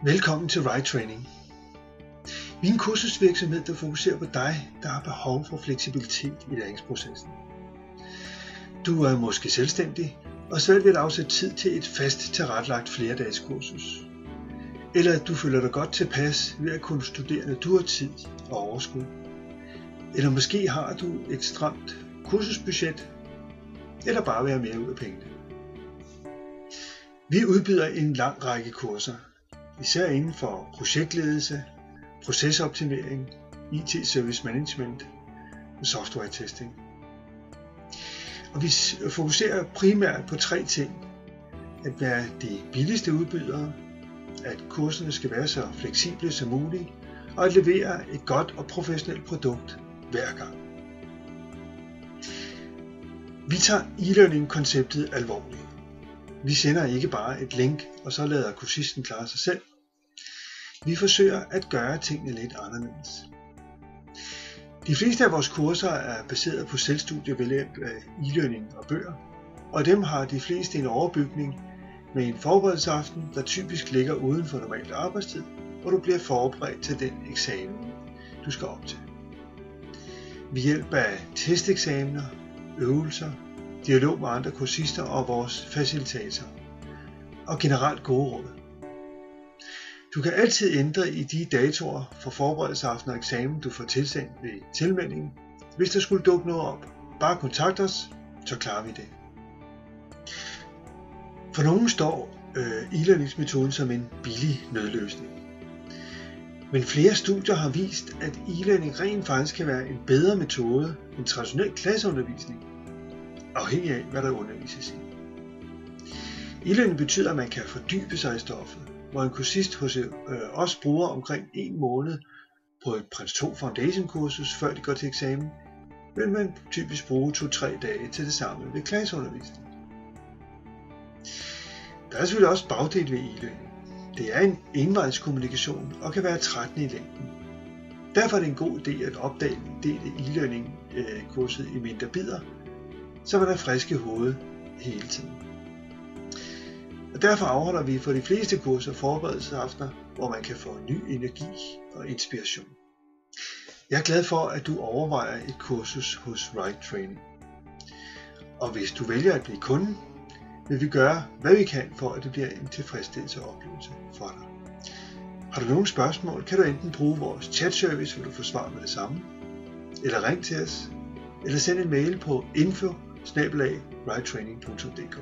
Velkommen til Right Training. Vi er en kursusvirksomhed, der fokuserer på dig, der har behov for fleksibilitet i læringsprocessen. Du er måske selvstændig og svært ved at afsætte tid til et fast tilrettelagt flerdages kursus. Eller at du føler dig godt tilpas ved at kunne studere, når du har tid og overskud. Eller måske har du et stramt kursusbudget, eller bare vil have mere ud af pengene. Vi udbyder en lang række kurser, især inden for projektledelse, procesoptimering, IT Service Management og software testing. Og vi fokuserer primært på 3 ting. At være de billigste udbydere, at kurserne skal være så fleksible som muligt, og at levere et godt og professionelt produkt hver gang. Vi tager e-learning-konceptet alvorligt. Vi sender ikke bare et link, og så lader kursisten klare sig selv. Vi forsøger at gøre tingene lidt anderledes. De fleste af vores kurser er baseret på selvstudie ved hjælp af e-learning og bøger, og dem har de fleste en overbygning med en forberedelsesaften, der typisk ligger uden for normal arbejdstid, hvor du bliver forberedt til den eksamen, du skal op til. Ved hjælp af testeksamener, øvelser, dialog med andre kursister og vores facilitator, og generelt gode råd. Du kan altid ændre i de datoer for forberedelsesaften og eksamen, du får tilsendt ved tilmeldingen. Hvis der skulle dukke noget op, bare kontakt os, så klarer vi det. For nogen står e-learningsmetoden som en billig nødløsning. Men flere studier har vist, at e-learning rent faktisk kan være en bedre metode end traditionel klasseundervisning, afhængig af hvad der undervises i. E-learning betyder, at man kan fordybe sig i stoffet, hvor en kursist hos os bruger omkring 1 måned på et Prins 2 Foundation kursus, før de går til eksamen, vil man typisk bruge 2-3 dage til det samme ved klasseundervisning. Der er selvfølgelig også bagdel ved e-learning. Det er en envejskommunikation og kan være trættende i længden. Derfor er det en god idé at opdele e-learning-kurset i mindre bidder, så man er frisk i hovedet hele tiden. Og derfor afholder vi for de fleste kurser forberedelsesaftener, hvor man kan få ny energi og inspiration. Jeg er glad for, at du overvejer et kursus hos Right Training. Og hvis du vælger at blive kunde, vil vi gøre, hvad vi kan for, at det bliver en tilfredsstillelse og oplevelse for dig. Har du nogle spørgsmål, kan du enten bruge vores chatservice, hvor du får svar med det samme, eller ring til os, eller send en mail på info@righttraining.dk.